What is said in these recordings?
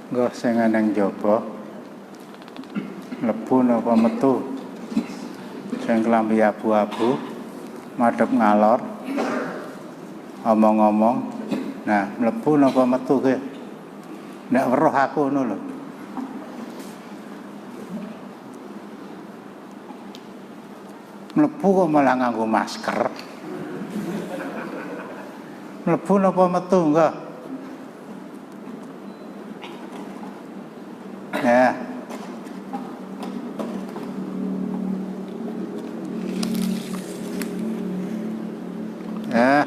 Nggih sing nang jaba mlebu napa metu. Sing klambi abu-abu madhep ngalor. Omong-omong. Nah, mlebu napa metu ke? Nek weruh aku ngono lho. Mlebu kok malah nganggo masker. Mlebu napa metu enggak? Ya. Ya.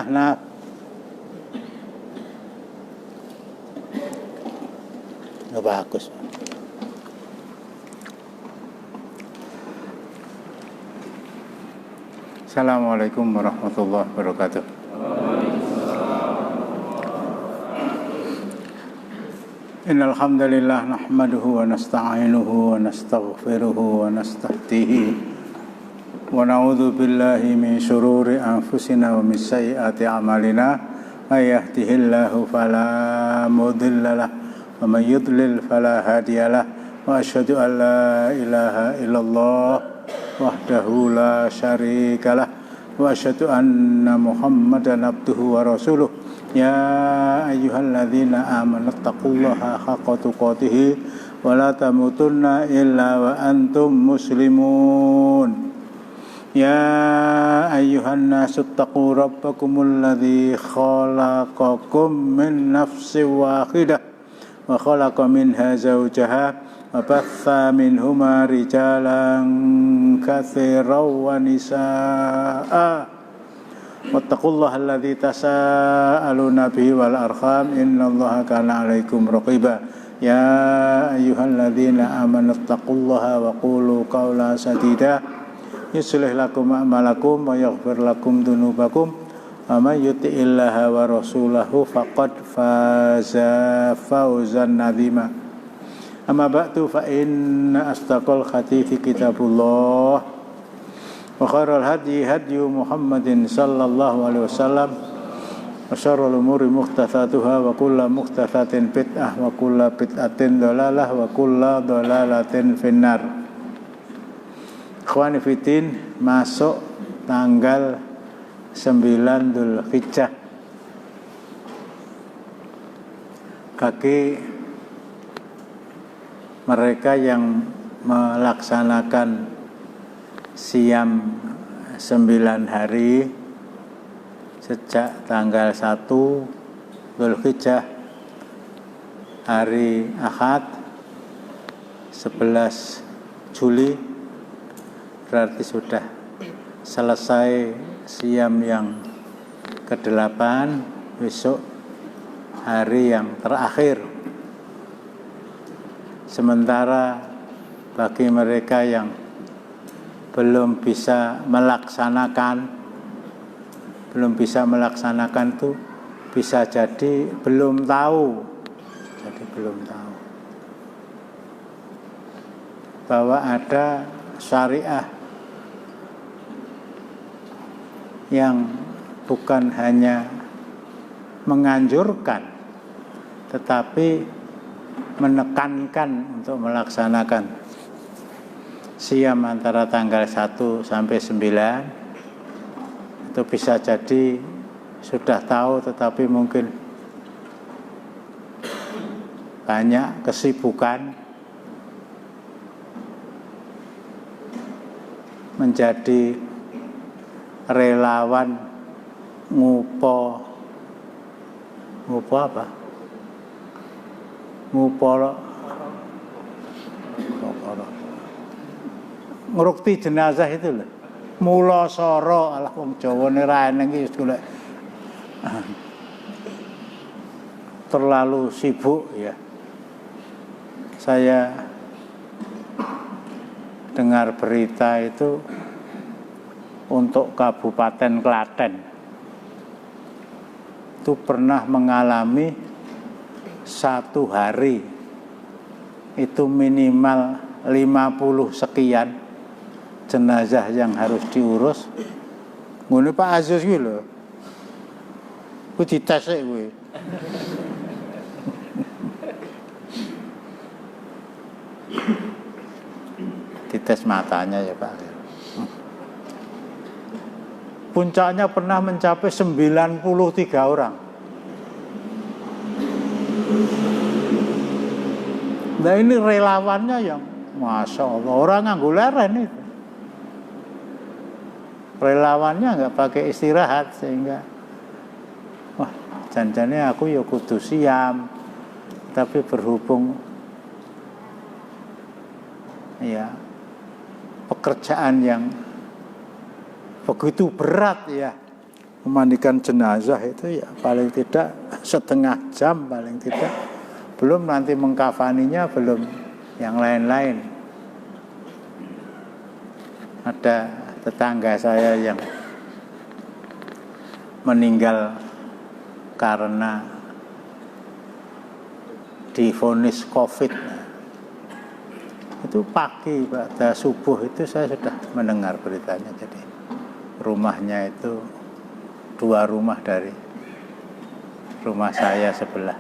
Nah. Ya bagus. Assalamualaikum warahmatullahi wabarakatuh. Innal hamdalillah nahmaduhu wa nasta'inuhu wa nastaghfiruhu wa nastahdihi wa na'udzu billahi min shururi anfusina wa min sayyiati a'malina may yahdihillahu fala mudhillalah wa may yudlil fala hadiyalah wa asyhadu an la ilaha illallah wahdahu la syarikalah wa asyhadu anna muhammadan abduhu wa rasuluh. Ya ayyuhalladzina amanu taqullaha haqqa tuqatih wa la tamutunna illa wa antum muslimun. Ya ayyuhan nasu taqu rabbakumul ladzi khalaqakum min nafsin wahidah wa khalaqa minha zawjaha wa batha minhuma rijalan katsiran wa nisaa'a. Wattaqullaha alladzi tasaaluna bihi wal arham innallaha kana 'alaikum raqiba. Ya ayyuhalladzina amanu taqullaha wa qulu qawlan sadida yuslih lakum a'malakum wa yaghfir lakum dzunubakum wa may yuti'illaha wa rasulahu faqad faza fawzan 'azima. Amma ba'du fa inna asdaqal hadithi kitabullah wa khairal hadyi hadyu Muhammadin sallallahu alaihi wasallam wa syarrul umuri muhdatsatuha wa kullu muhdatsatin bid'ah wa kullu bid'atin dhalalah wa kullu dhalalatin finnar. Ikhwani fiddin, masuk tanggal 9 Dzulhijjah bagi mereka yang melaksanakan siam 9 hari sejak tanggal 1 Dzulhijjah hari Ahad 11 Juli berarti sudah selesai siam yang ke-8, besok hari yang terakhir. Sementara bagi mereka yang belum bisa melaksanakan itu bisa jadi belum tahu bahwa ada syariah yang bukan hanya menganjurkan tetapi menekankan untuk melaksanakan siam antara tanggal 1 sampai 9. Itu bisa jadi sudah tahu tetapi mungkin banyak kesibukan menjadi relawan ngupo apa? Ngrukti jenazah itu lho. Mulasara, alah wong Jawane ra eneng iki golek. Terlalu sibuk ya. Saya dengar berita itu untuk Kabupaten Klaten itu pernah mengalami 1 hari itu minimal 50 sekian jenazah yang harus diurus. Ngene Pak Aziz kuwi lho. Ku dites kuwi. Dites matanya ya Pak. Puncaknya pernah mencapai 93 orang. Nah ini relawannya yang Masya Allah, orang nganggo leren itu. Relawannya nggak pakai istirahat sehingga wah janjane aku ya kudu siam. Tapi berhubung ya pekerjaan yang begitu berat ya, memandikan jenazah itu ya paling tidak setengah jam paling tidak, belum nanti mengkafaninya, belum yang lain-lain. Ada tetangga saya yang meninggal karena divonis COVID. Itu pagi pada subuh itu saya sudah mendengar beritanya. Jadi rumahnya itu 2 rumah dari rumah saya sebelah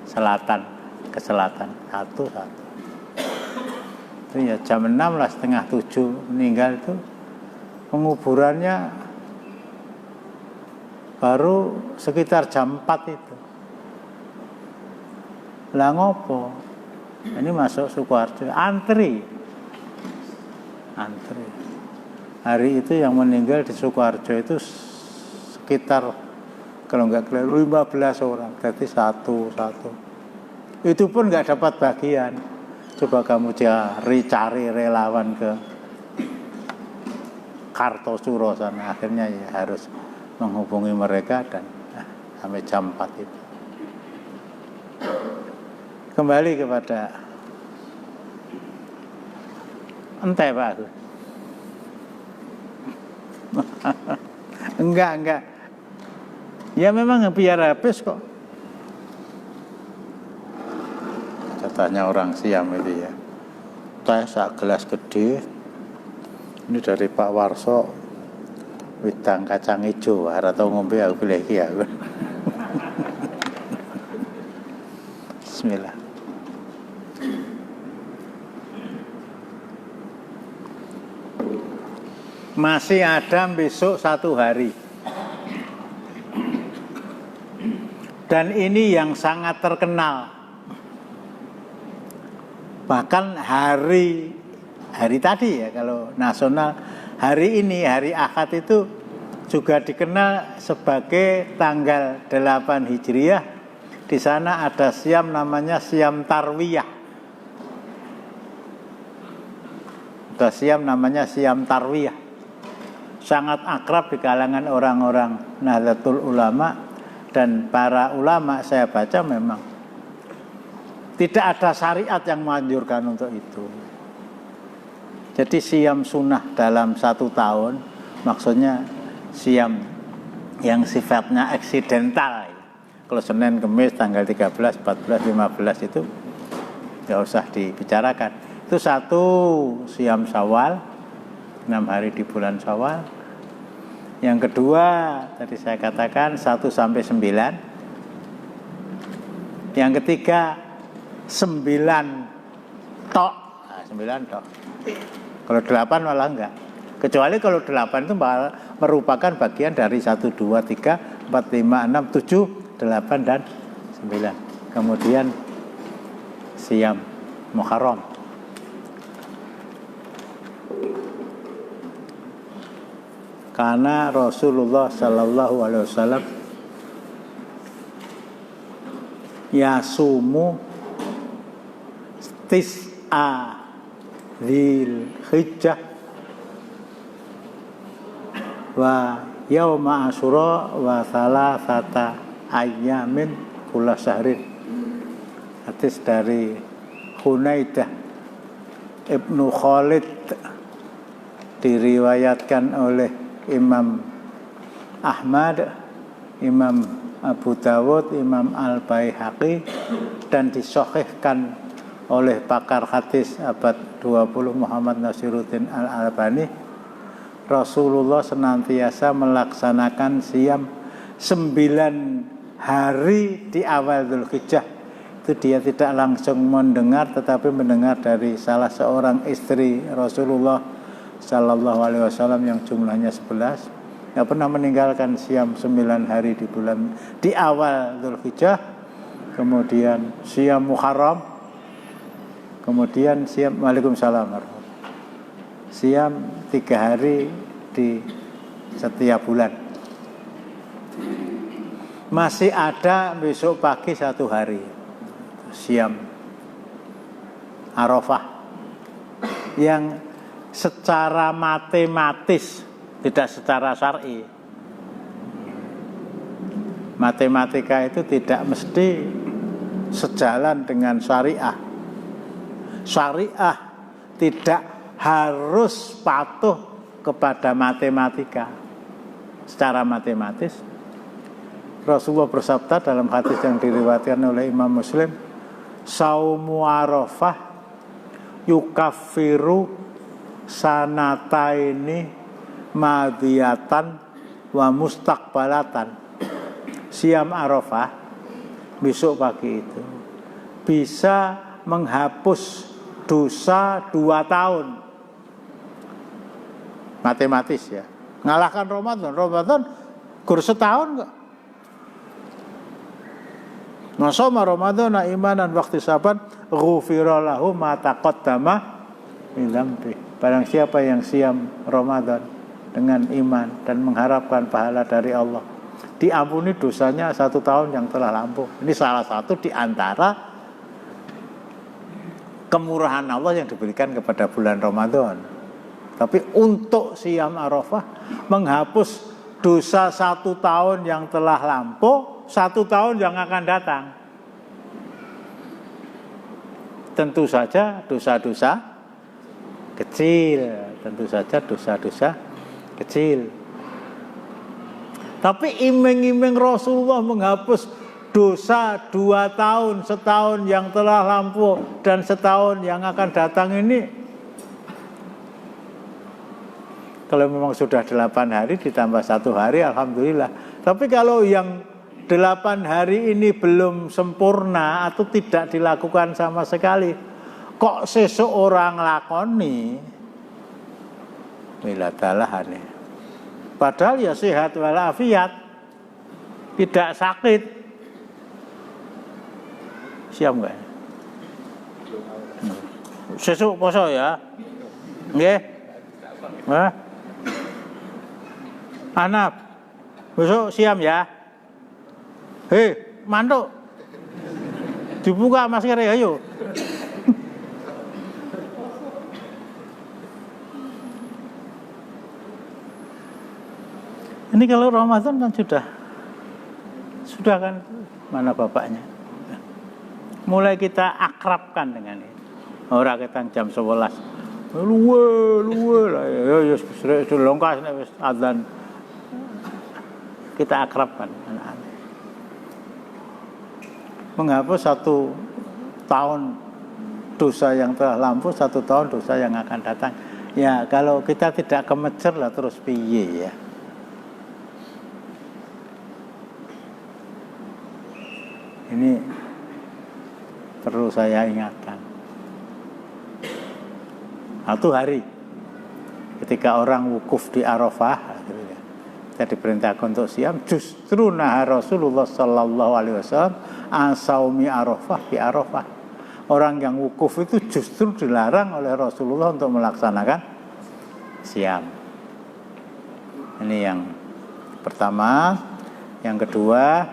selatan ke selatan, satu. Itu ya jam 6 lah, setengah 7 meninggal. Itu penguburannya baru sekitar jam 4 itu. Lah ngopo? Ini masuk Sukoharjo, antri. Hari itu yang meninggal di Sukoharjo itu sekitar kalau nggak keliru 15 orang, berarti satu. Itu pun nggak dapat bagian. Coba kamu cari relawan ke Kartosuro sana, akhirnya ya harus menghubungi mereka dan sampai jam 4 itu. Kembali kepada ente Pak Agus. Enggak. Ya memang biar habis kok. Katanya orang Siam itu ya. Teh sak gelas gede. Ini dari Pak Warso. Wedang kacang hijau, ora tau ngombe aku pilih iki aku. Bismillah. Masih ada besok 1 hari. Dan ini yang sangat terkenal. Bahkan hari tadi ya, kalau nasional, hari ini, hari Ahad itu juga dikenal sebagai tanggal 8 Hijriah. Di sana ada siam namanya siam Tarwiyah. Ada siam namanya siam Tarwiyah. Sangat akrab di kalangan orang-orang Nahdlatul Ulama, dan para ulama saya baca memang tidak ada syariat yang menganjurkan untuk itu. Jadi siam sunnah dalam 1 tahun, maksudnya siam yang sifatnya eksidental. Kalau Senin, Kamis, tanggal 13, 14, 15 itu nggak usah dibicarakan. Itu 1 siam Syawal, 6 hari di bulan Syawal. Yang kedua, tadi saya katakan 1 sampai 9. Yang ketiga 9 tok. Nah, 9 tok. Kalau 8 malah enggak. Kecuali kalau 8 itu merupakan bagian dari 1, 2, 3, 4, 5, 6, 7, 8 dan 9. Kemudian siam Muharram. Karena Rasulullah sallallahu alaihi wasallam yasumu tis'a dzil hijjah wa yauma asyura wa thalathata ayyamin kula syahrin. Hadis dari Hunaidah Ibnu Khalid, diriwayatkan oleh Imam Ahmad, Imam Abu Dawud, Imam Al-Baihaqi, dan disahihkan oleh pakar hadis abad 20 Muhammad Nasiruddin Al-Albani, Rasulullah senantiasa melaksanakan siam 9 hari di awal Dzulhijjah. Itu dia tidak langsung mendengar, tetapi mendengar dari salah seorang istri Rasulullah Sallallahu Alaihi Wasallam yang jumlahnya 11. Nggak pernah meninggalkan siam 9 hari di awal Dzulhijjah, kemudian siam Muharram, kemudian siam Waalaikumsalam, siam 3 hari di setiap bulan. Masih ada besok pagi 1 hari siam Arafah yang secara matematis, tidak secara syar'i. Matematika itu tidak mesti sejalan dengan syariah. Syariah tidak harus patuh kepada matematika. Secara matematis, Rasulullah bersabda dalam hadis yang diriwayatkan oleh Imam Muslim, saumu Arafah yukaffiru sanataini madiyatan wa mustaqbalatan. Siam Arafah besok pagi itu bisa menghapus dosa 2 tahun. Matematis ya. Ngalahkan Ramadan. Ramadan gur setahun kok. Masoma Ramadan imanan waktu saban ghufira lahu ma taqaddama min dzambi. Barang siapa yang siam Ramadan dengan iman dan mengharapkan pahala dari Allah, diampuni dosanya 1 tahun yang telah lampau. Ini salah satu di antara kemurahan Allah yang diberikan kepada bulan Ramadan. Tapi untuk siam Arafah menghapus dosa 1 tahun yang telah lampau, 1 tahun yang akan datang. Tentu saja dosa-dosa kecil, tentu saja dosa-dosa kecil. Tapi iming-iming Rasulullah menghapus dosa 2 tahun, setahun yang telah lampau dan setahun yang akan datang ini, kalau memang sudah 8 hari ditambah 1 hari, alhamdulillah. Tapi kalau yang 8 hari ini belum sempurna atau tidak dilakukan sama sekali, kok seseorang lakoni, wiladalahane. Padahal ya sehat walafiat, tidak sakit. Siap enggak? Sesuk poso ya. Nggih. Hah? Anak, besok siam ya. Hei, mantuk. Dibuka maskernya ayo. Ini kalau Ramadan kan sudah kan, mana bapaknya? Mulai kita akrabkan dengan ini. Ora ketang jam 11. Luwe lah ya sudah longkas nek wis adzan. Kita akrabkan anak-anak. Menghapus 1 tahun dosa yang telah lampau, 1 tahun dosa yang akan datang. Ya kalau kita tidak kemecer lah terus piye ya. Ini perlu saya ingatkan. 1 hari ketika orang wukuf di Arafah, kita diperintahkan untuk siam, justru Rasulullah Sallallahu Alaihi Wasallam asaumi Arafah di Arafah. Orang yang wukuf itu justru dilarang oleh Rasulullah untuk melaksanakan siam. Ini yang pertama. Yang kedua,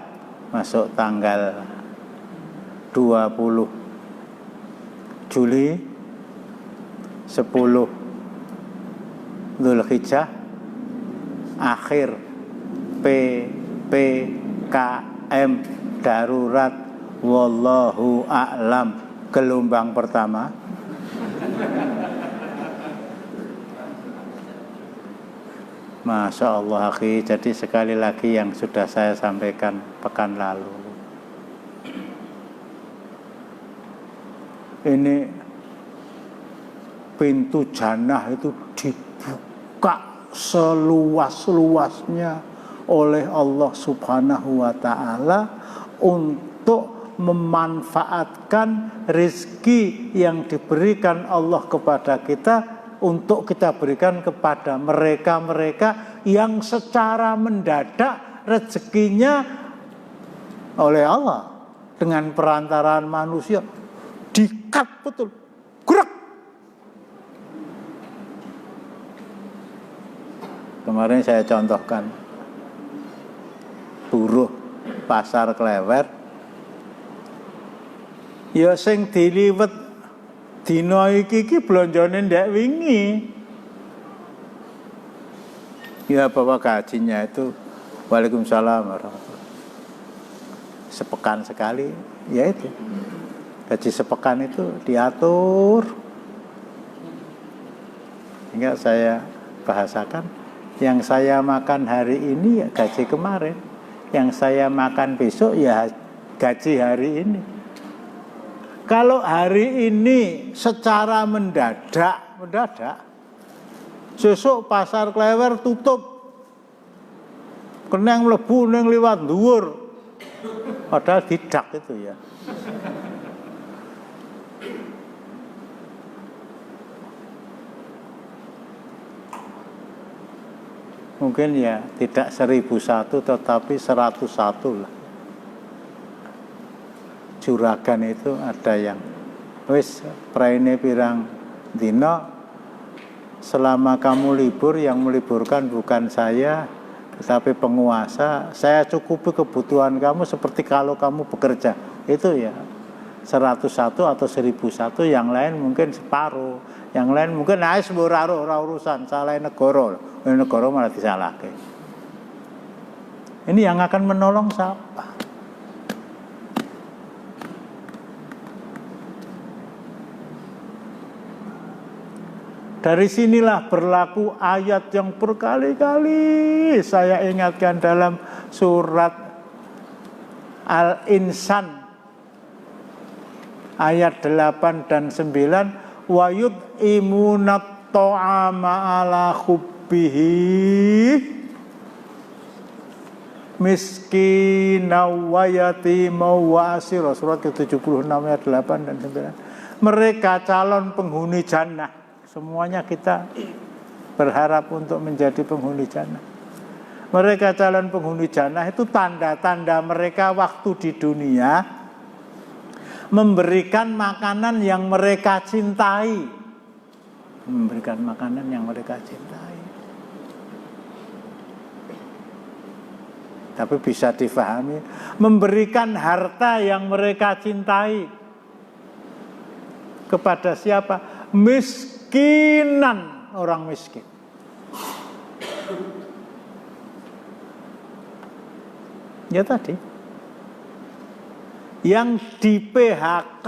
masuk tanggal 20 Juli 10 Dzulhijjah, akhir PPKM darurat wallahu a'lam gelombang pertama. Masya Allah, akhi. Jadi sekali lagi yang sudah saya sampaikan pekan lalu, ini pintu jannah itu dibuka seluas-luasnya oleh Allah Subhanahu wa ta'ala untuk memanfaatkan rezeki yang diberikan Allah kepada kita untuk kita berikan kepada mereka-mereka yang secara mendadak rezekinya oleh Allah dengan perantaraan manusia dikat betul, gerak. Kemarin saya contohkan buruh pasar Klewer, ya sing diliwet dina iki blonjone ndek wingi. Ya bawa gajinya itu, waalaikumsalam warahmatullahi, sepekan sekali, ya itu gaji sepekan itu diatur. Hingga saya bahasakan, yang saya makan hari ini ya gaji kemarin, yang saya makan besok ya gaji hari ini. Kalau hari ini secara mendadak, sesuk pasar Klewer tutup, kena mlebu ning liwat dhuwur, padahal didak itu ya. Mungkin ya tidak 1001 tetapi 101 lah. Juragan itu ada yang wis praine pirang dina, selama kamu libur, yang meliburkan bukan saya tetapi penguasa, saya cukupi kebutuhan kamu seperti kalau kamu bekerja. Itu ya 101 atau 1001, yang lain mungkin separuh, yang lain mungkin wis ora urusan, salah negara. Negara malah disalahke. Ini yang akan menolong siapa? Dari sinilah berlaku ayat yang berkali-kali saya ingatkan dalam surat Al-Insan ayat 8 dan 9, wa yut'imunat ta'ama ala hubbihi miskina wa yatima wa asira, surat ke-76 ayat 8 dan 9. Mereka calon penghuni jannah. Semuanya kita berharap untuk menjadi penghuni jannah. Mereka calon penghuni jannah itu tanda-tanda mereka waktu di dunia memberikan makanan yang mereka cintai. Memberikan makanan yang mereka cintai. Tapi bisa difahami, memberikan harta yang mereka cintai. Kepada siapa? Miskinan, orang miskin. Ya tadi, yang di PHK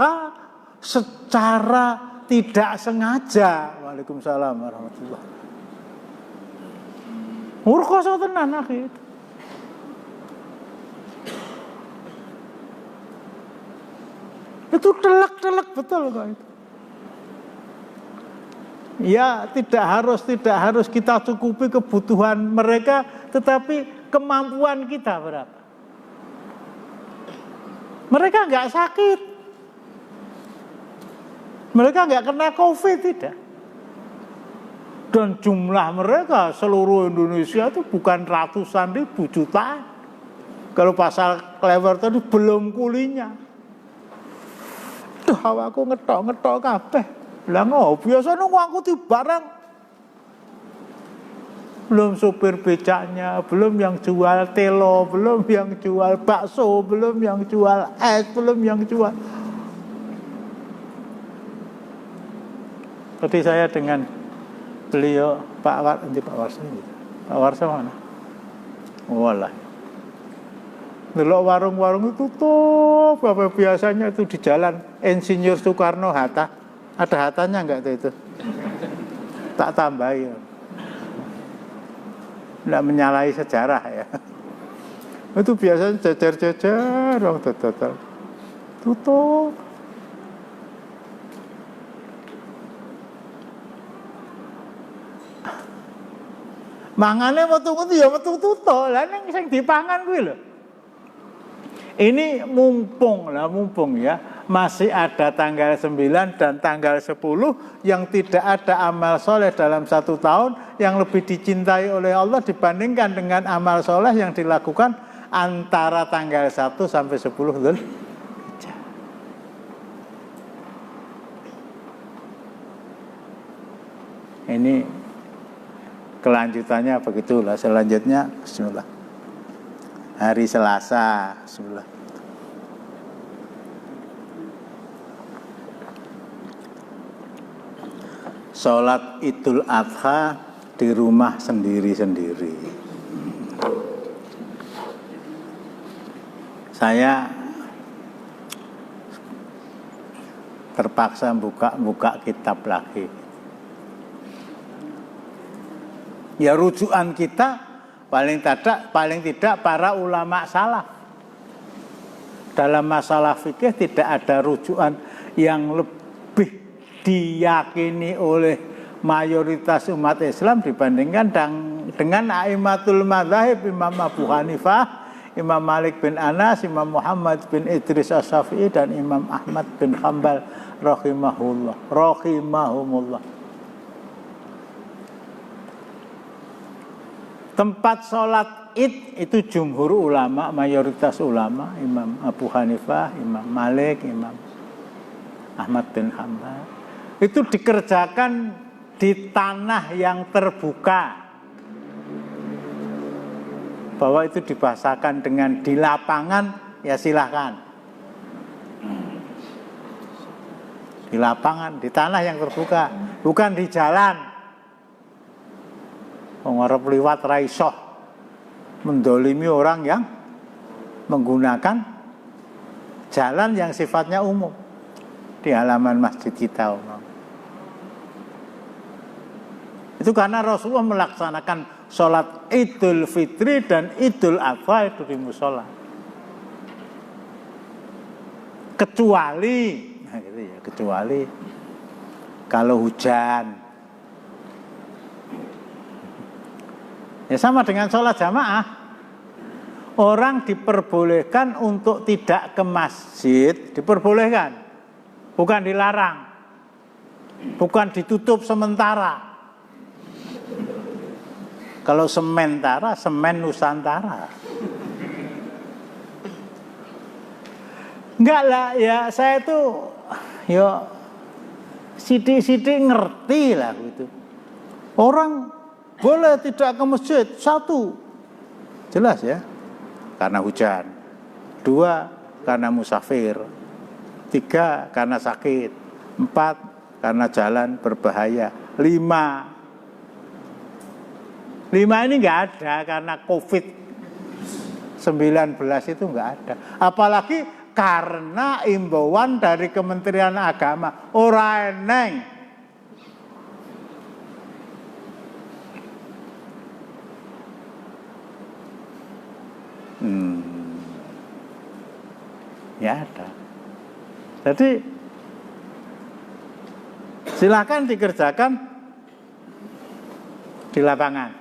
secara tidak sengaja. Waalaikumsalam warahmatullahi wabarakatuh. Murkoso tenan akhir. Itu telak betul kok itu. Ya tidak harus kita cukupi kebutuhan mereka, tetapi kemampuan kita berapa. Mereka nggak sakit, mereka nggak kena COVID, tidak. Dan jumlah mereka seluruh Indonesia itu bukan ratusan ribu, jutaan. Kalau pasar Klewer tadi belum kulinya. Tuh aku ngetok kabeh. Lah biasanya ngangkuti barang. Belum supir becaknya, belum yang jual telo, belum yang jual bakso, belum yang jual es, belum yang jual. Tadi saya dengan beliau Pak Warsa mana? Walah. Delok warung-warung itu tutup, apa biasanya itu di jalan Insinyur Soekarno Hatta. Ada hatanya enggak itu? Tak tambahi. Enggak menyalahi sejarah ya. Itu biasanya jajar-jajar orang total. Tutup. Mangane metu-metu ya metu-metu to. Lah ning sing dipangan kuwi lho. Ini mumpung ya masih ada tanggal 9 dan tanggal 10 yang tidak ada amal soleh dalam 1 tahun yang lebih dicintai oleh Allah dibandingkan dengan amal soleh yang dilakukan antara tanggal 1 sampai 10 Dzulhijjah. Ini kelanjutannya begitulah. Selanjutnya bismillah. Hari Selasa, bismillah. Sholat Idul Adha di rumah sendiri-sendiri. Saya terpaksa buka kitab lagi. Ya rujukan kita paling tidak para ulama salaf. Dalam masalah fikih tidak ada rujukan yang lebih diyakini oleh mayoritas umat Islam dibandingkan dengan a'immatul madzhab Imam Abu Hanifah, Imam Malik bin Anas, Imam Muhammad bin Idris Asy-Syafi'i dan Imam Ahmad bin Hanbal rahimahumullah. Tempat sholat Id itu jumhur ulama, mayoritas ulama, Imam Abu Hanifah, Imam Malik, Imam Ahmad bin Hanbal, itu dikerjakan di tanah yang terbuka. Bahwa itu dibahasakan dengan di lapangan, ya silahkan. Di lapangan, di tanah yang terbuka, bukan di jalan. Pengarep liwat raisoh mendolimi orang yang menggunakan jalan yang sifatnya umum di halaman masjid kita. Itu karena Rasulullah melaksanakan sholat Idul Fitri dan Idul Adha itu di musola. Kecuali kalau hujan. Ya sama dengan sholat jamaah. Orang diperbolehkan untuk tidak ke masjid, diperbolehkan. Bukan dilarang. Bukan ditutup sementara. Kalau sementara, semen Nusantara. Enggak lah, ya saya tuh sidik-sidik ngerti lah gitu. Orang boleh tidak ke masjid, 1, jelas ya, karena hujan. 2, karena musafir. 3, karena sakit. 4, karena jalan berbahaya. 5 ini nggak ada karena COVID-19 itu nggak ada. Apalagi karena imbauan dari Kementerian Agama. Ora eneng. Ya ada. Jadi silakan dikerjakan di lapangan.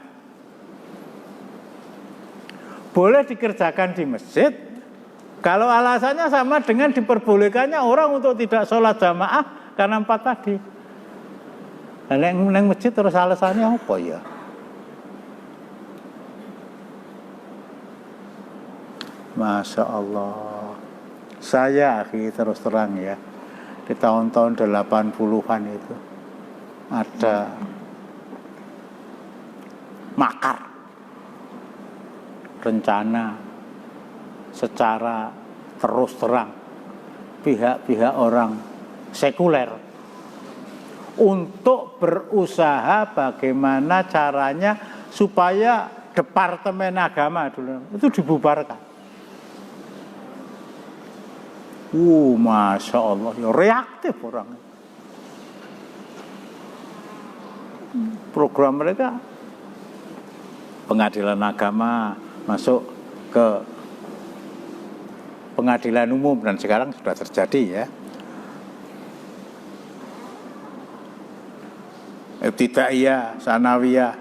Boleh dikerjakan di masjid. Kalau alasannya sama dengan diperbolehkannya orang untuk tidak sholat jamaah karena 4 tadi. Neng masjid terus alasannya apa ya? Masya Allah. Saya terus terang ya, di tahun-tahun 80-an itu ada makar rencana secara terus terang pihak-pihak orang sekuler untuk berusaha bagaimana caranya supaya Departemen Agama dulu itu dibubarkan. Masya Allah, ya reaktif orang. Program mereka pengadilan agama masuk ke pengadilan umum dan sekarang sudah terjadi ya. Ibtidaiyah, sanawiyah,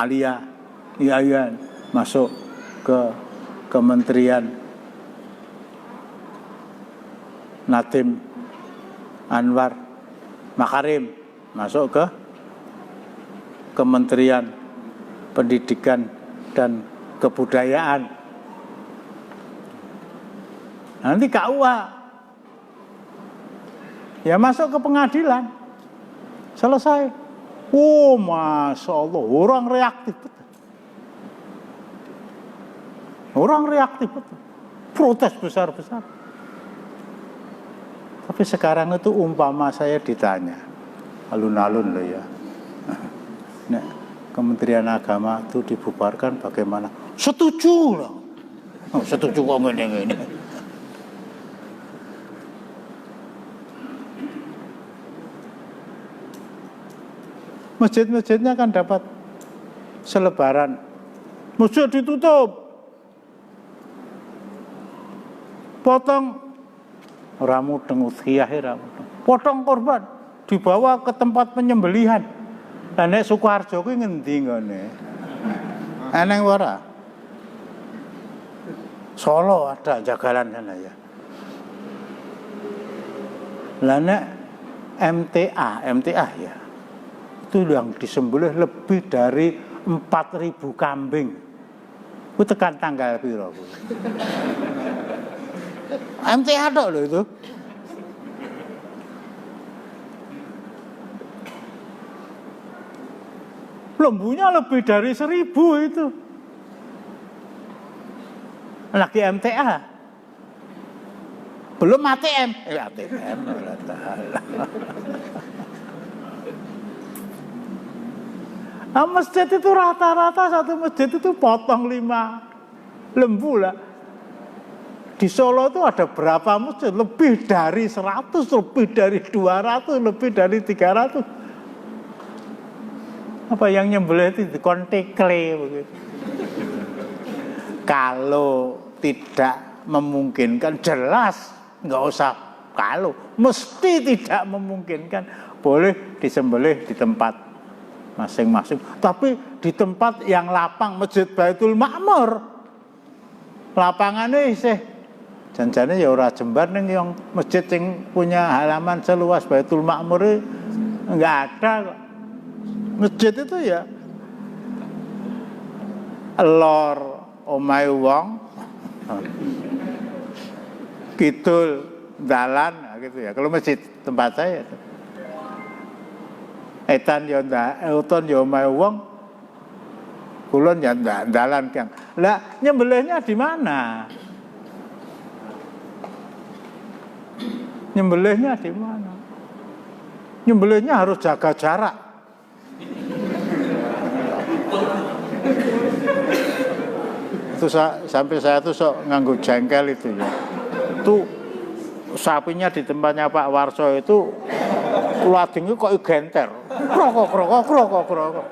Alia, Yayan masuk ke Kementerian Nadiem Anwar Makarim masuk ke Kementerian Pendidikan dan Kebudayaan. Nanti KUA ya masuk ke pengadilan, selesai. Oh, Masya Allah, orang reaktif betul. Orang reaktif betul. Protes besar-besar. Tapi sekarang itu umpama saya ditanya, alun-alun loh ya, nah, Kementerian Agama itu dibubarkan bagaimana? Setuju lah. Oh, setuju kok ini. Masjid-masjidnya kan dapat selebaran. Masjid ditutup. Potong ramu udhiyah, potong korban dibawa ke tempat penyembelihan. Lah nek Sukoharjo kuwi ngendi ngene? Eneng ora? Solo ada jagalan sana ya. Lah nek MTA ya. Itu yang disembelih lebih dari 4.000 kambing. Ku tekan tanggal piro ku. MTA tok lho itu. Lembunya lebih dari 1.000 itu. Lagi MTA. Belum ATM. ATM. Nah, masjid itu rata-rata satu masjid itu potong 5 lembu lah. Di Solo itu ada berapa masjid? Lebih dari 100, lebih dari 200, lebih dari 300. Apa yang nyembelih itu kontekle begitu. Kalau tidak memungkinkan, jelas nggak usah kalau. Mesti tidak memungkinkan, boleh disembelih di tempat masing-masing, tapi di tempat yang lapang. Masjid Baitul Ma'mur lapangannya isih janjane ya ora jembar ning yang masjid yang punya halaman seluas Baitul Ma'mur enggak ada kok. Masjid itu ya lor omahe wong kidul dalan gitu ya. Kalau masjid tempat saya itu etan yo uton yo omahe wong, kulon ya dalan kang. Lah nyembelihnya di mana? Nyembelihnya di mana? Nyembelihnya harus jaga jarak. Itu sampai saya tuh sok nganggo jengkel itu ya. Itu sapinya di tempatnya Pak Warso itu ladingnya kok genter. Krokok.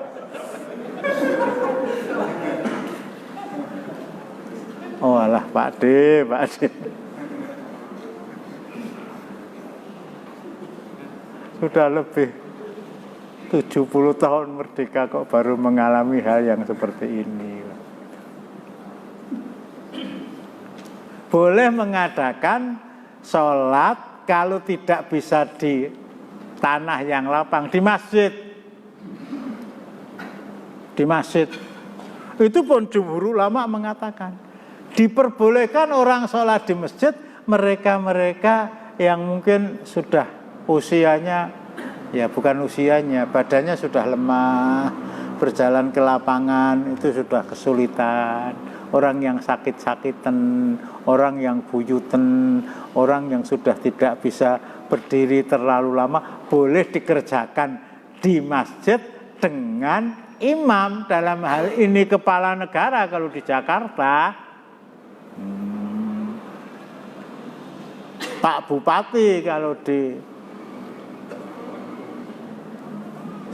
Oh alah Pak D. Sudah lebih 70 tahun merdeka kok baru mengalami hal yang seperti ini. Boleh mengadakan sholat kalau tidak bisa di tanah yang lapang, di masjid. Di masjid. Itu pun jumhur ulama mengatakan diperbolehkan orang sholat di masjid mereka-mereka yang mungkin sudah usianya, ya bukan usianya, badannya sudah lemah, berjalan ke lapangan itu sudah kesulitan, orang yang sakit-sakitan, orang yang buyutan, orang yang sudah tidak bisa berdiri terlalu lama, boleh dikerjakan di masjid dengan imam. Dalam hal ini kepala negara kalau di Jakarta, Pak Bupati kalau di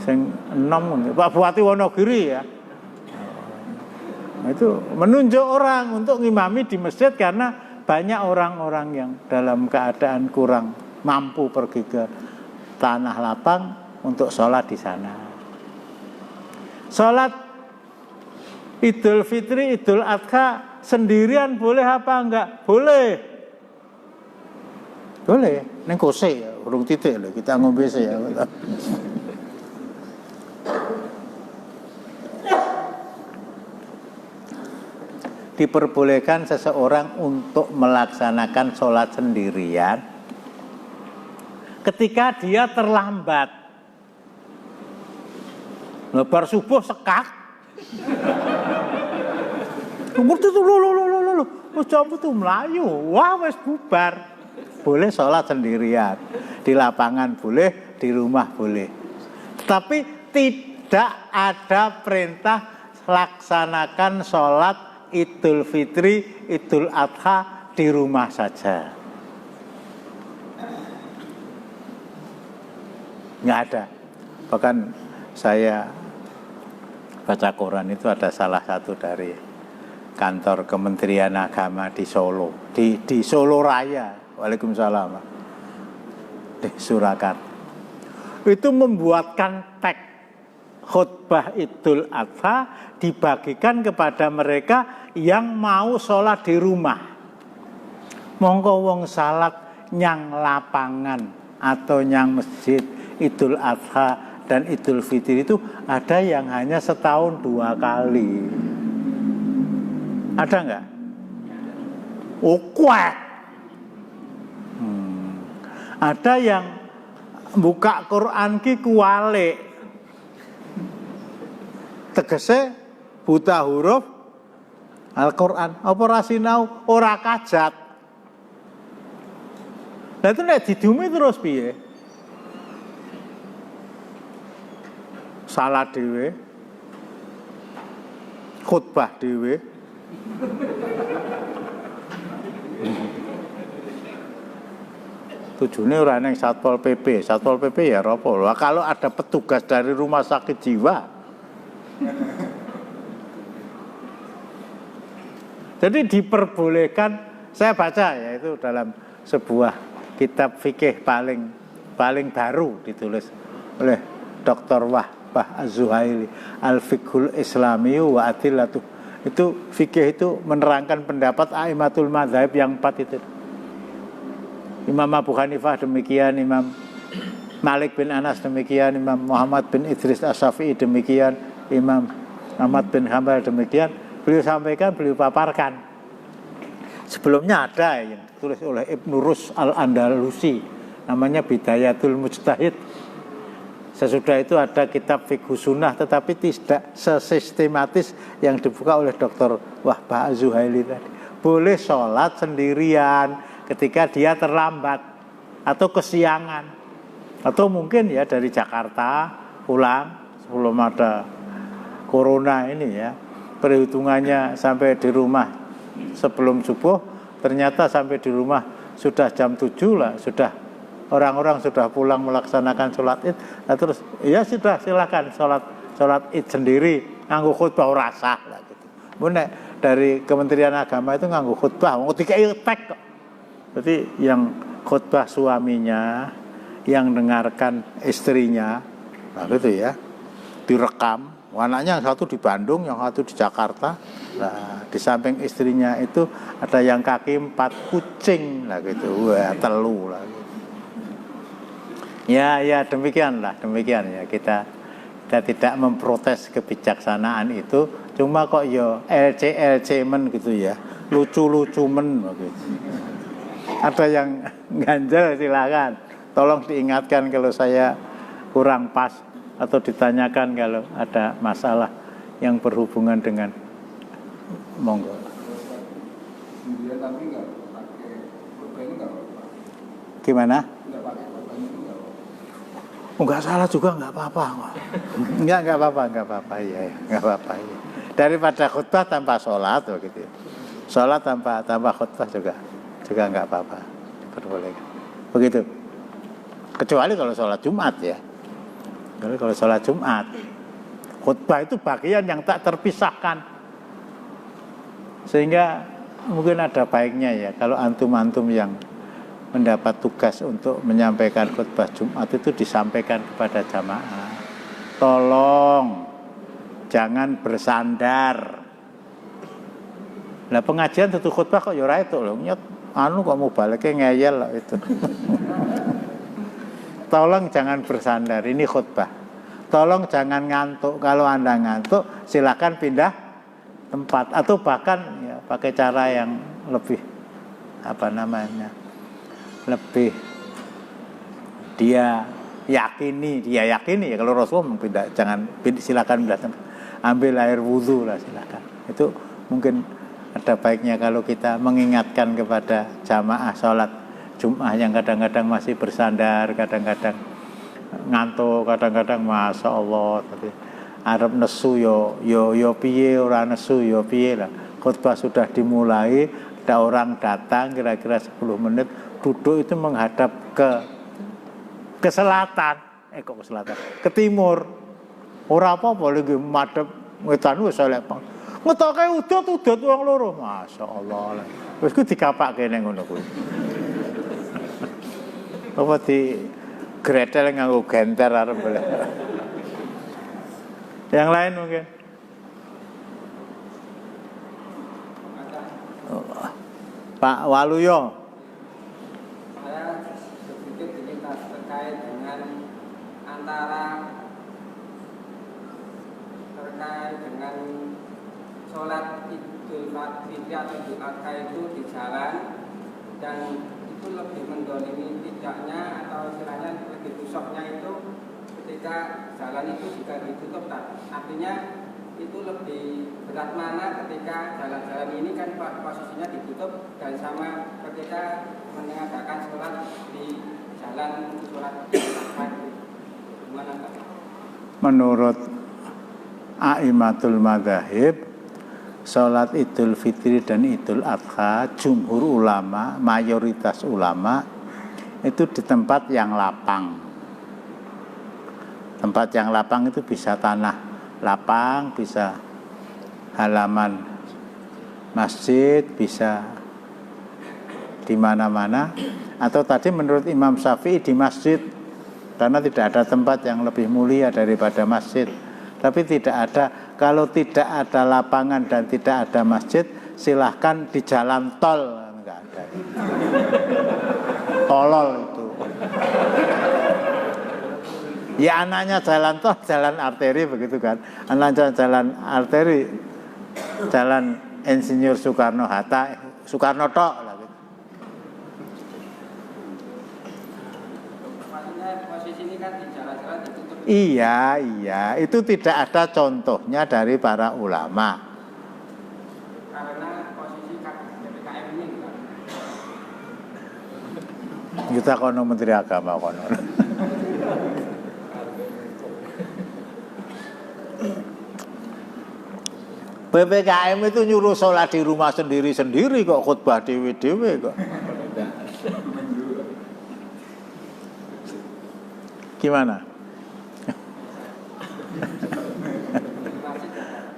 sing enom, Pak Bupati Wonogiri ya. Itu menunjuk orang untuk ngimami di masjid karena banyak orang-orang yang dalam keadaan kurang mampu pergi ke tanah lapang untuk sholat di sana. Sholat Idul Fitri, Idul Adha sendirian boleh apa enggak? Boleh. Boleh. Neng kose ya, urung titik lho, kita ngombe ya. Diperbolehkan seseorang untuk melaksanakan sholat sendirian ketika dia terlambat. Lebar subuh sekak. Umur itu jam itu melayu. Wah, wes bubar. Boleh sholat sendirian. Di lapangan boleh, di rumah boleh. Tapi tidak ada perintah laksanakan sholat Idul Fitri, Idul Adha di rumah saja. Nggak ada. Bahkan saya baca Quran itu ada salah satu dari kantor Kementerian Agama di Solo, di Solo Raya. Waalaikumsalam. Di Surakarta. Itu membuatkan teks khutbah Idul Adha dibagikan kepada mereka yang mau sholat di rumah. Monggo wong salat nyang lapangan atau nyang masjid Idul Adha dan Idul Fitri itu ada yang hanya setahun 2 kali. Ada enggak? Kuat. Ada yang buka Quran ki kuwalik. Tegese buta huruf Al-Quran. Apa rasinau ora kajat. Nah itu nek didumi terus piye? Salah dhewe. Khutbah dhewe. Tujuannya ora neng Satpol PP. Satpol PP ya apa? Kalau ada petugas dari rumah sakit jiwa. Jadi diperbolehkan, saya baca ya itu dalam sebuah kitab fikih paling baru ditulis oleh Dr. Wahbah Az-Zuhaili, Al-Fiqhul Islami wa Adillatuh. Itu fikih itu menerangkan pendapat A'immatul Madzhab yang 4 itu. Imam Abu Hanifah demikian, Imam Malik bin Anas demikian, Imam Muhammad bin Idris As-Syafi'i demikian, Imam Ahmad bin Hanbal demikian. Beliau sampaikan, beliau paparkan. Sebelumnya ada yang ditulis oleh Ibnu Rus Al-Andalusi, namanya Bidayatul Mujtahid. Sesudah itu ada kitab Fiqh Sunnah, tetapi tidak sesistematis yang dibuka oleh Dr. Wahbah Az-Zuhaili tadi. Boleh sholat sendirian ketika dia terlambat atau kesiangan, atau mungkin ya dari Jakarta pulang sebelum ada corona ini ya, perhitungannya sampai di rumah sebelum subuh, ternyata sampai di rumah sudah jam 7 lah, sudah orang-orang sudah pulang melaksanakan sholat id. Nah, terus ya sudah silakan sholat id sendiri nganggo khutbah ora sah lah gitu. Bener dari Kementerian Agama itu nganggo khutbah, mau dikai tek kok. Jadi yang khutbah suaminya, yang dengarkan istrinya, nah gitu ya, direkam. Anaknya yang satu di Bandung, yang satu di Jakarta. Nah, di samping istrinya itu ada yang kaki 4 kucing, lah gitu, wah telu lah. Gitu. Ya demikian ya kita tidak memprotes kebijaksanaan itu, cuma kok ya LC men gitu ya, lucu men gitu. Ada yang ganjel silakan, tolong diingatkan kalau saya kurang pas atau ditanyakan kalau ada masalah yang berhubungan dengan monggo. Gimana? Enggak salah juga enggak apa-apa. Enggak apa-apa ya, enggak apa-apa ya. Daripada khutbah tanpa sholat begitu. Sholat tanpa khutbah juga enggak apa-apa, diperbolehkan. Begitu. Kecuali kalau sholat Jumat ya. Kalau sholat Jumat, khutbah itu bagian yang tak terpisahkan. Sehingga mungkin ada baiknya ya kalau antum-antum yang mendapat tugas untuk menyampaikan khutbah Jumat itu disampaikan kepada jamaah. Tolong jangan bersandar Lah pengajian tutu khutbah kok ya ora itu lho. Nyet anu kok mau balike ngeyel loh itu. Tolong jangan bersandar, ini khutbah. Tolong jangan ngantuk. Kalau Anda ngantuk, silakan pindah tempat atau bahkan ya, pakai cara yang lebih lebih dia yakini ya kalau Rasul pindah, silakan pindah tempat. Ambil air wudhu lah silakan. Itu mungkin ada baiknya kalau kita mengingatkan kepada jamaah sholat Jum'ah yang kadang-kadang masih bersandar, kadang-kadang ngantuk, kadang-kadang masya Allah tapi arep nesu yo piye ora nesu yo piye lah. Khutbah sudah dimulai, ada orang datang kira-kira 10 menit, duduk itu menghadap ke selatan, kok ke selatan, ke timur. Ora apa-apa lagi madhep ngetan wis elek. Ngetoke udut wong loro. Masyaallah. Wis ku dikapake ning ngono kuwi. Apa di gretel nganggo genter arep boleh. Yang lain mungkin. Pak Waluyo. Saya sedikit terkait dengan sholat Idul Fitri atau Idul Adha itu di jalan dan itu lebih mendolimi tidaknya atau istilahnya lebih busuknya itu ketika jalan itu juga ditutup. Artinya itu lebih berat mana ketika jalan-jalan ini kan posisinya ditutup dan sama ketika mengadakan sholat di jalan sholat gimana Pak? Menurut A'immatul Madzhab, sholat Idul Fitri dan Idul Adha, jumhur ulama, mayoritas ulama itu di tempat yang lapang. Tempat yang lapang itu bisa tanah lapang, bisa halaman masjid, bisa di mana-mana. Atau tadi menurut Imam Syafi'i di masjid, karena tidak ada tempat yang lebih mulia daripada masjid. Tapi tidak ada, kalau tidak ada lapangan dan tidak ada masjid, silahkan di jalan tol, enggak ada. Tolol itu. Ya anaknya jalan tol, jalan arteri begitu kan. Anaknya jalan arteri, jalan Insinyur Soekarno-Hatta, Soekarno tok lah gitu. Posisi ini kan di jalan-jalan ditutup. Iya, itu tidak ada contohnya dari para ulama. Karena posisi PPKM ini enggak. Kita kono Menteri Agama kono. PPKM itu nyuruh sholat di rumah sendiri-sendiri kok, khutbah dewe-dewe kok. Gimana?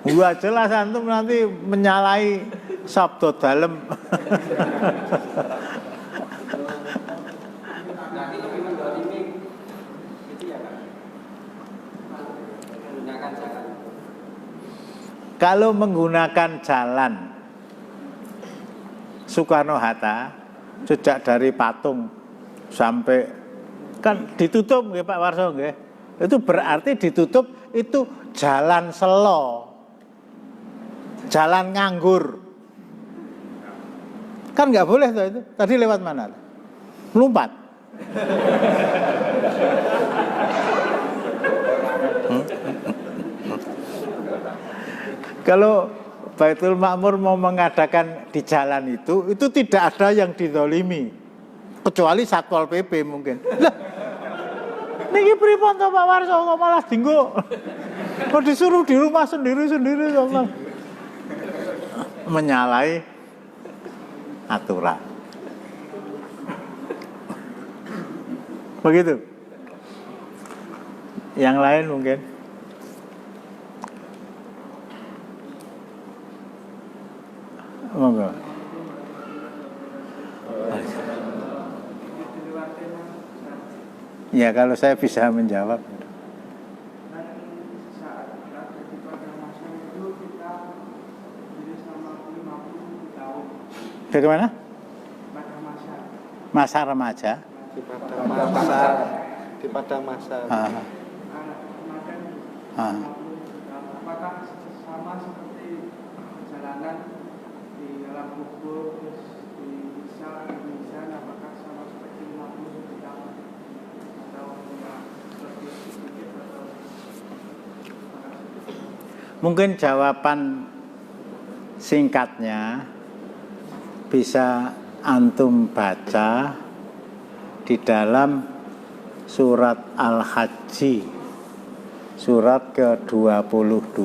Gua jelas antum nanti menyalahi sabda dalem. Nanti lebih mendolimi gitu ya Pak. Menggunakan jalan. Kalau menggunakan jalan Soekarno-Hatta sejak dari Patung sampai kan ditutup nggih Pak Warso nggih. Itu berarti ditutup itu jalan selo. Jalan nganggur. Kan nggak boleh tuh itu. Tadi lewat mana? Melompat. Kalau Baitul Ma'mur mau mengadakan di jalan itu tidak ada yang dizalimi. Kecuali Satpol PP mungkin. Lah, niki pripun to Pak Warso kok malah dinggo. Kok disuruh di rumah sendiri-sendiri sama. Menyalahi aturan. Begitu. Yang lain mungkin. Monggo. Ya kalau saya bisa menjawab. Bagaimana? pada masa Masa remaja. Di padang masa. Di padang masa. Ah, kemarin ah. apakah sama seperti perjalanan di dalam kubur terus di Indonesia apakah sama seperti 50 tahun atau lebih sedikit atau Mungkin jawaban singkatnya bisa antum baca di dalam surat Al-Hajj surat ke-22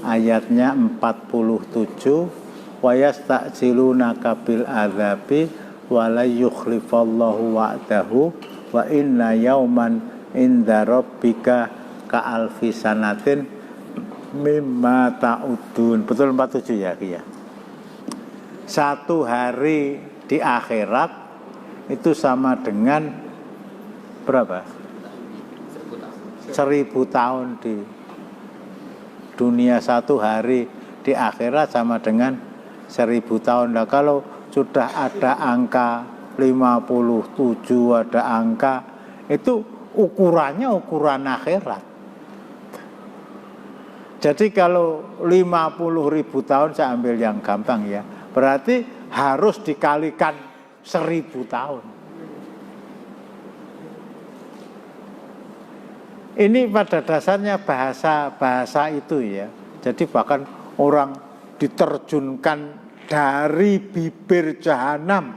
ayatnya 47 wa yasta'jilunaka bil adzabi wa la yukhlifallahu wa'dahu wa inna yauman inda rabbika ka alfi sanatin mimma ta'udun. Betul 47 ya, Kia? Satu hari di akhirat itu sama dengan berapa? 1000 tahun di dunia. Satu hari di akhirat sama dengan 1000 tahun. Nah, kalau sudah ada angka 57, ada angka, itu ukurannya ukuran akhirat. Jadi kalau 50.000 tahun, saya ambil yang gampang ya, berarti harus dikalikan 1000 tahun. Ini pada dasarnya bahasa itu ya. Jadi bahkan orang diterjunkan dari bibir jahanam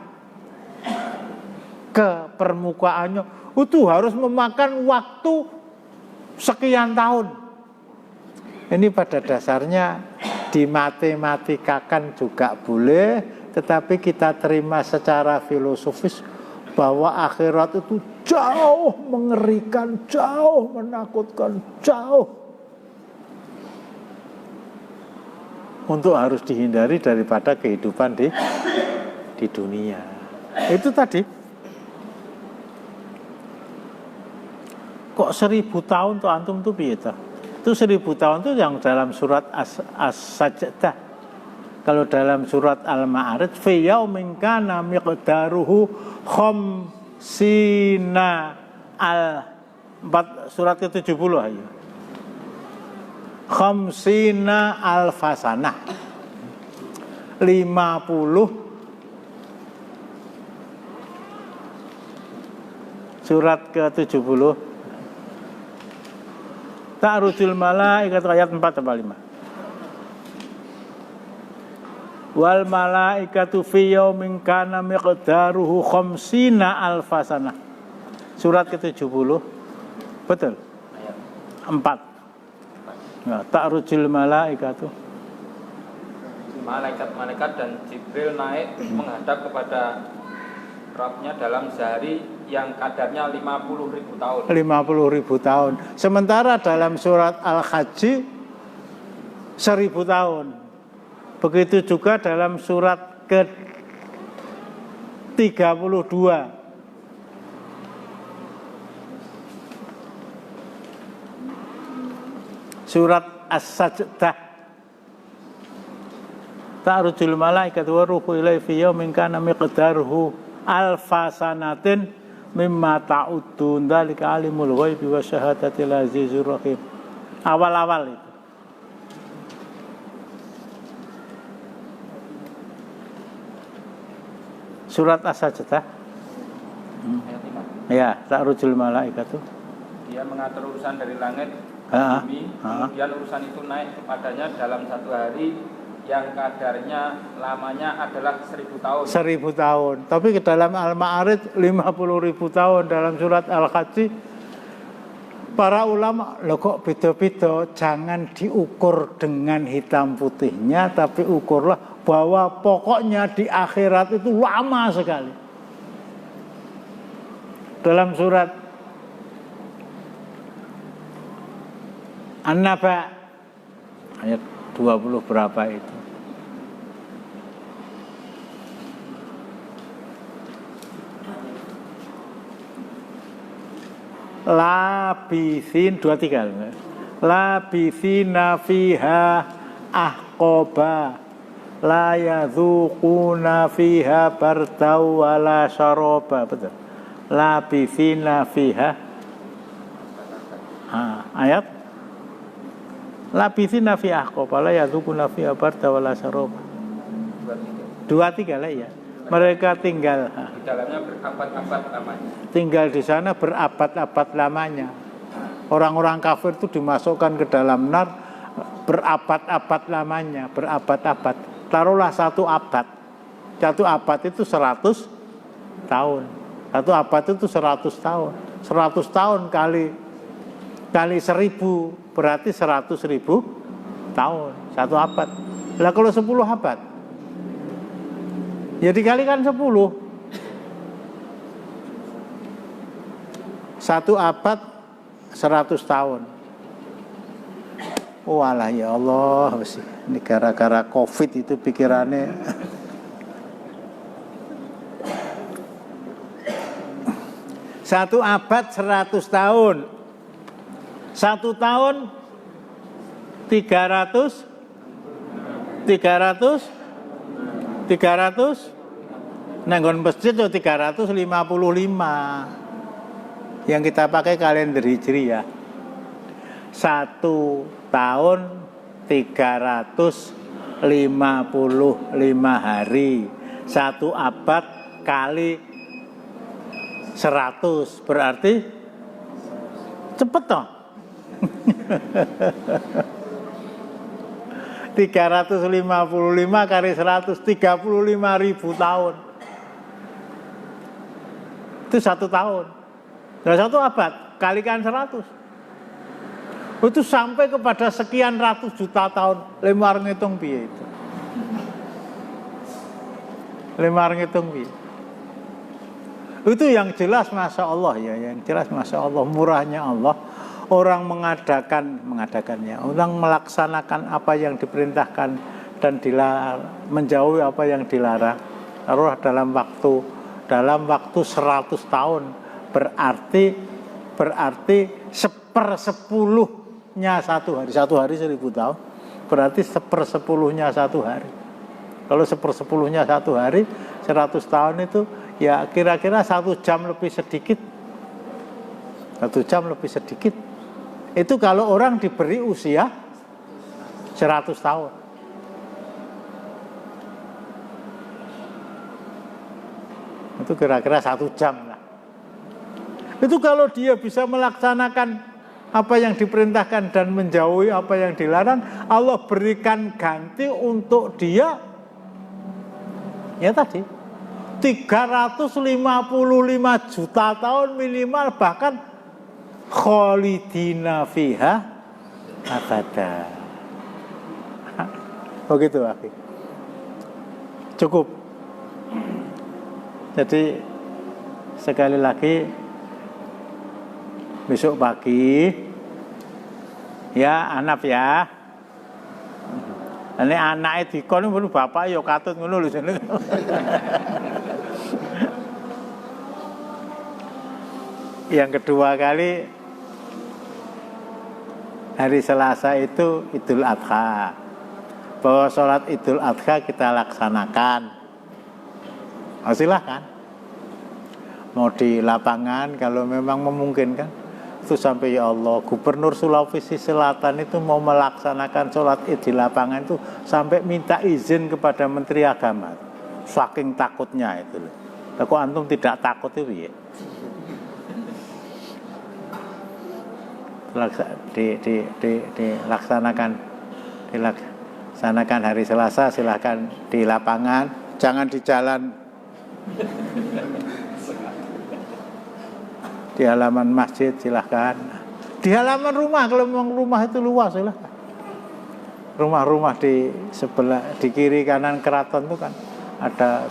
ke permukaannya, itu harus memakan waktu sekian tahun. Ini pada dasarnya dimatematika juga boleh, tetapi kita terima secara filosofis bahwa akhirat itu jauh mengerikan, jauh menakutkan, jauh untuk harus dihindari daripada kehidupan di dunia. Itu tadi. Kok 1000 tahun tuh antum tuh piye ta? Itu 1000 tahun itu yang dalam surat As-Sajdah. Kalau dalam surat Al-Ma'arij, fi yaumin kana miqdaruhu khamsina surat ke-70 ayo. Khamsina alfasanah. 50 surat ke-70. Ta'rujul malaikatu ayat 4 atau 5. Wal malaikatu fi yaumin kana miqdaruhu khamsina alfasanah. Surat ke-70. Betul? Ayat 4. Nah, ta'rujul malaikatu. Malaikat-malaikat dan Jibril naik menghadap kepada Rabbnya dalam sehari yang kadarnya 50.000 tahun. 50.000 tahun. Sementara dalam surat Al-Hajj 1000 tahun. Begitu juga dalam surat ke-32. Surat As-Sajdah. Ta'rujul malaikatu wa ruhu ilaihi fi yaumin kana miqdaruhu alfasanatin mimma ta'udun dzalika alimul ghaibi wa syahadatil azizur rahim. Awal-awal itu. Surat As-Sajdah. Ya, ta'rujul malaikatu. Dia mengatur urusan dari langit ke bumi, kemudian urusan itu naik kepadanya dalam satu hari yang kadarnya lamanya adalah 1000 tahun. 1000 tahun. Tapi ke dalam Al-Ma'arij 50.000 tahun. Dalam surat Al-Hajj para ulama, loh kok beda-beda, jangan diukur dengan hitam putihnya, tapi ukurlah bahwa pokoknya di akhirat itu lama sekali. Dalam surat An-Naba ayat 20 berapa itu? Labithin 23. Labithina fiha ahqoba la yadzuquna fiha bardaw wala syaraba. Betul. Labithina fiha. Ayat labithina fi ahqaba la yadzuquna fiha bardaw wala syaraba. 2-3 lah ya. Mereka tinggal di dalamnya berabad-abad lamanya. Tinggal di sana berabad-abad lamanya. Orang-orang kafir itu dimasukkan ke dalam nar berabad-abad lamanya, berabad-abad. Taruhlah 1 abad. 1 abad itu 100 tahun. 1 abad itu 100 tahun. 100 tahun kali 1000 berarti 100.000 tahun. 1 abad. Lah kalau 10 abad, ya dikalikan 10. 1 abad 100 tahun. Walah ya Allah, ini gara-gara Covid itu pikirannya. Satu abad 100 tahun. 1 tahun 300 nanggon masjid itu 355 yang kita pakai kalender Hijriah. 1 tahun 355 hari. 1 abad kali 100 berarti cepet toh. 355 kali 100 35.000 tahun. Itu 1 tahun. Nah 1 abad kalikan 100. Itu sampai kepada sekian ratus juta tahun. Lemar ngitung piye itu. Lemar ngitung piye. Itu yang jelas Masya Allah ya. Yang jelas Masya Allah, murahnya Allah. Orang mengadakannya, orang melaksanakan apa yang diperintahkan dan dilarang, menjauhi apa yang dilarang. Taruh dalam waktu 100 tahun berarti 1/10-nya 1 hari. 1 hari 1000 tahun berarti 1/10-nya 1 hari. Kalau 1/10-nya 1 hari 100 tahun itu ya kira-kira 1 jam lebih sedikit. 1 jam lebih sedikit. Itu kalau orang diberi usia 100 tahun. Itu kira-kira 1 jam lah. Itu kalau dia bisa melaksanakan apa yang diperintahkan dan menjauhi apa yang dilarang, Allah berikan ganti untuk dia ya tadi 355 juta tahun minimal, bahkan khalidina fiha abada. Begitu akhi. Cukup. Jadi sekali lagi besok pagi ya anak ya. Ini anake dikon ngono bapak ya katut ngono lho jenenge. Yang kedua kali hari Selasa itu Idul Adha. Bahwa sholat Idul Adha kita laksanakan. Silahkan. Mau di lapangan kalau memang memungkinkan. Itu sampai ya Allah, Gubernur Sulawesi Selatan itu mau melaksanakan sholat Id di lapangan itu sampai minta izin kepada Menteri Agama. Saking takutnya itu loh. Kok antum tidak takut itu ya? Dilaksanakan hari Selasa, silahkan di lapangan, jangan di jalan, di halaman masjid silahkan, di halaman rumah kalau memang rumah itu luas silahkan. Rumah-rumah di sebelah, di kiri kanan keraton itu kan ada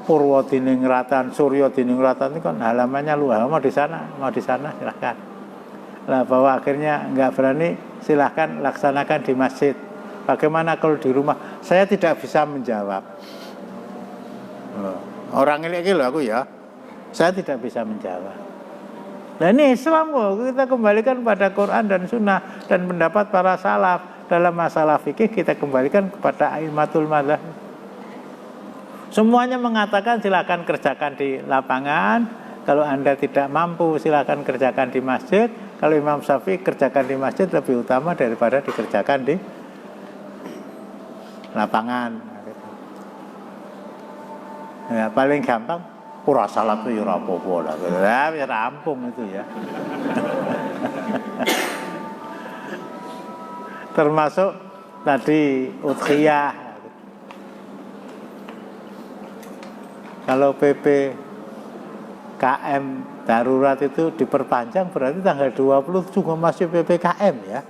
Purwo Diningratan, Suryo Diningratan itu kan halamannya luas. Mau di sana silahkan. Lah bahwa akhirnya nggak berani, silahkan laksanakan di masjid. Bagaimana kalau di rumah? Saya tidak bisa menjawab. Orang ini loh aku ya, saya tidak bisa menjawab. Nah ini Islam kok, kita kembalikan pada Quran dan Sunnah dan pendapat para salaf. dalam masalah fikih kita kembalikan kepada a'immatul madzhab. Semuanya mengatakan silakan kerjakan di lapangan. Kalau Anda tidak mampu silakan kerjakan di masjid. Kalau Imam Syafi'i kerjakan di masjid lebih utama daripada dikerjakan di lapangan. Ya, paling gampang ora salat yo ora apa-apa lah. Ya rampung itu ya. Termasuk tadi udhiyah. Kalau PPKM darurat itu diperpanjang berarti tanggal 20 juga masih PPKM ya.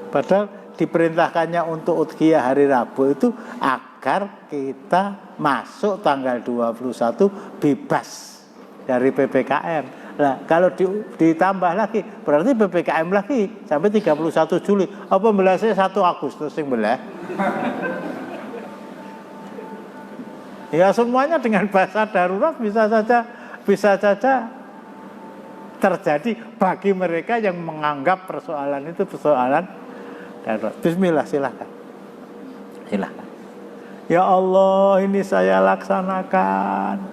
Padahal diperintahkannya untuk udhiyah hari Rabu itu agar kita masuk tanggal 21 bebas dari PPKM. Nah, kalau ditambah lagi berarti PPKM lagi sampai 31 Juli. Apa belasnya 1 Agustus sing belah? Ya semuanya dengan bahasa darurat bisa saja terjadi bagi mereka yang menganggap persoalan itu persoalan darurat. Bismillah, silakan. Silakan. Ya Allah, ini saya laksanakan.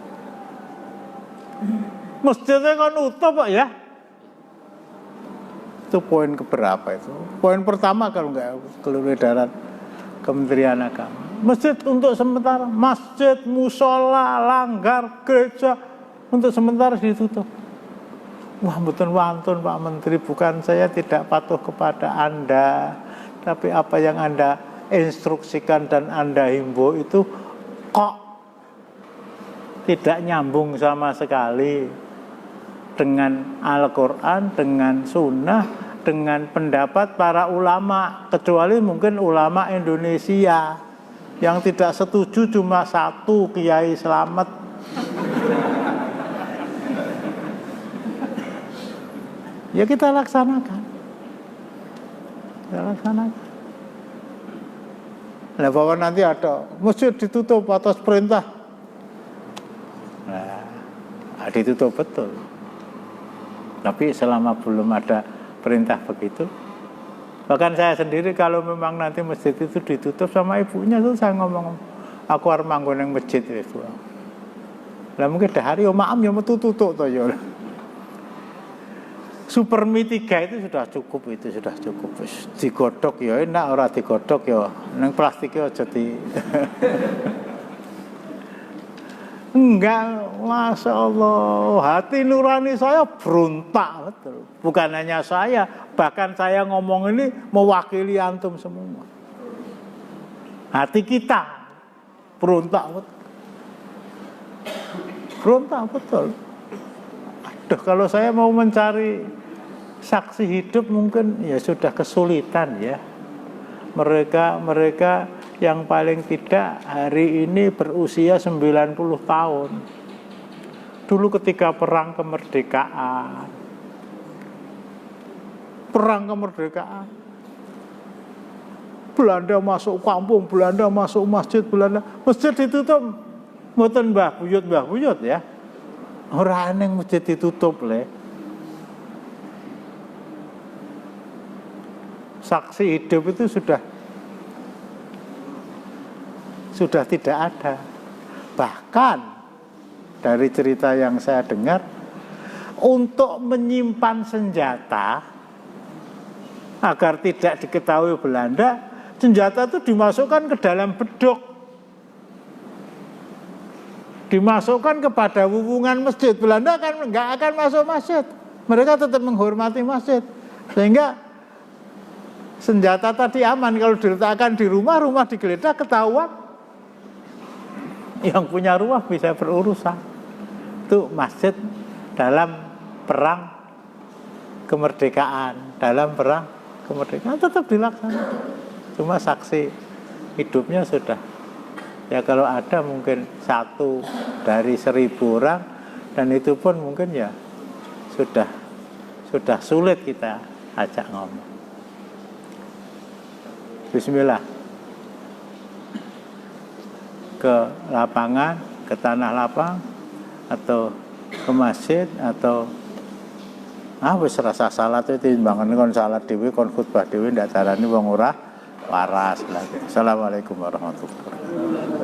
Masjidnya kan nutup Pak ya. Itu poin keberapa itu? Poin pertama kalau enggak keluar darat Kementerian Agama. Masjid untuk sementara, masjid, musola, langgar, gereja untuk sementara ditutup. Wah, betul wantun Pak Menteri, bukan saya tidak patuh kepada Anda, tapi apa yang Anda instruksikan dan Anda himbau itu kok tidak nyambung sama sekali dengan Al-Quran, dengan Sunnah, dengan pendapat para ulama, kecuali mungkin ulama Indonesia. Yang tidak setuju cuma satu, Kiai Slamet. Ya kita laksanakan. Kita laksanakan. Nah, bahwa nanti ada masjid ditutup atas perintah. Nah, ditutup betul. Tapi selama belum ada perintah begitu, bahkan saya sendiri kalau memang nanti masjid itu ditutup sama ibunya tuh saya ngomong, aku arep manggon nang masjid ibu. Lah mungkin dahari yo maam yo metu tutuk to yo. Supermi 3 itu sudah cukup, itu sudah cukup. Digodhog ya enak, ora digodhog ya nang plastiknya aja di. Enggak, Masya Allah, hati nurani saya berontak betul. Bukan hanya saya, bahkan saya ngomong ini mewakili antum semua. Hati kita berontak betul. Berontak betul. Aduh, kalau saya mau mencari saksi hidup mungkin ya sudah kesulitan ya. Mereka yang paling tidak hari ini berusia 90 tahun. Dulu ketika perang kemerdekaan. Belanda masuk kampung, Belanda masuk masjid, masjid ditutup. Mboten mbah buyut ya. Ora aneh masjid ditutup le. Saksi hidup itu sudah tidak ada. Bahkan dari cerita yang saya dengar, untuk menyimpan senjata agar tidak diketahui Belanda, senjata itu dimasukkan ke dalam bedok, dimasukkan kepada wuwungan masjid. Belanda kan nggak akan masuk masjid, mereka tetap menghormati masjid, sehingga senjata tadi aman. Kalau diletakkan di rumah digeledah ketahuan, yang punya rumah bisa berurusan. Itu masjid dalam perang kemerdekaan, tetap dilaksanakan. Cuma saksi hidupnya sudah, ya kalau ada mungkin 1 dari 1000 orang, dan itu pun mungkin ya sudah sulit kita ajak ngomong. Bismillah, ke lapangan, ke tanah lapang, atau ke masjid, atau wis rasa salat itu timbangan kon salat dhewe, kon khutbah dhewe ndak carane wong ora waras lagi. Assalamualaikum warahmatullahi wabarakatuh.